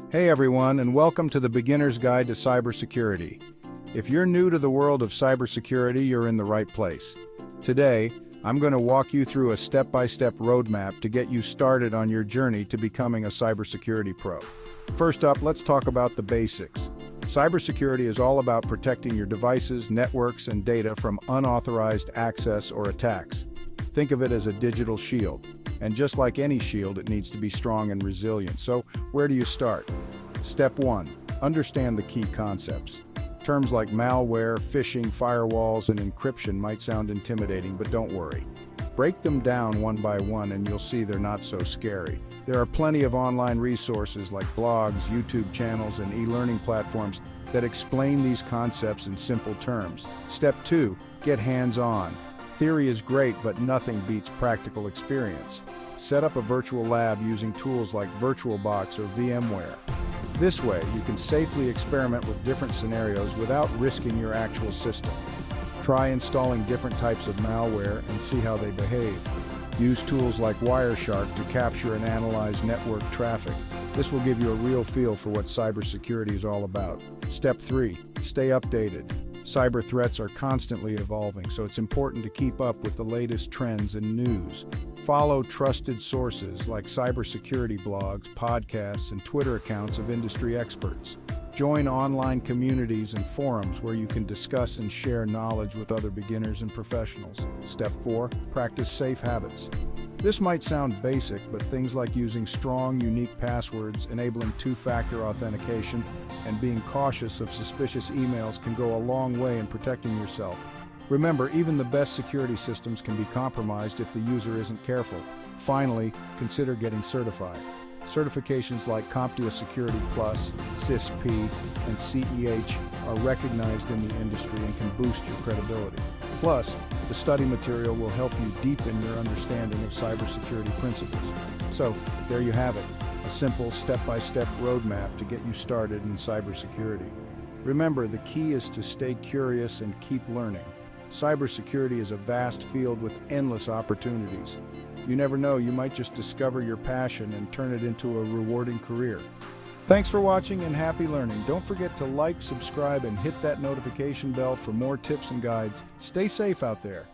Hey everyone, and welcome to the Beginner's Guide to Cybersecurity. If you're new to the world of cybersecurity, you're in the right place. Today, I'm going to walk you through a step-by-step roadmap to get you started on your journey to becoming a cybersecurity pro. First up, let's talk about the basics. Cybersecurity is all about protecting your devices, networks, and data from unauthorized access or attacks. Think of it as a digital shield. And just like any shield, it needs to be strong and resilient. So, where do you start? Step 1. Understand the key concepts. Terms like malware, phishing, firewalls, and encryption might sound intimidating, but don't worry. Break them down one by one and you'll see they're not so scary. There are plenty of online resources like blogs, YouTube channels, and e-learning platforms that explain these concepts in simple terms. Step 2. Get hands-on. Theory is great, but nothing beats practical experience. Set up a virtual lab using tools like VirtualBox or VMware. This way, you can safely experiment with different scenarios without risking your actual system. Try installing different types of malware and see how they behave. Use tools like Wireshark to capture and analyze network traffic. This will give you a real feel for what cybersecurity is all about. Step 3. Stay updated. Cyber threats are constantly evolving, so it's important to keep up with the latest trends and news. Follow trusted sources like cybersecurity blogs, podcasts, and Twitter accounts of industry experts. Join online communities and forums where you can discuss and share knowledge with other beginners and professionals. Step 4. Practice safe habits. This might sound basic, but things like using strong, unique passwords, enabling two-factor authentication, and being cautious of suspicious emails can go a long way in protecting yourself. Remember, even the best security systems can be compromised if the user isn't careful. Finally, consider getting certified. Certifications like CompTIA Security Plus, CISP, and CEH are recognized in the industry and can boost your credibility. Plus, the study material will help you deepen your understanding of cybersecurity principles. So, there you have it, a simple step-by-step roadmap to get you started in cybersecurity. Remember, the key is to stay curious and keep learning. Cybersecurity is a vast field with endless opportunities. You never know, you might just discover your passion and turn it into a rewarding career. Thanks for watching and happy learning. Don't forget to like, subscribe, and hit that notification bell for more tips and guides. Stay safe out there.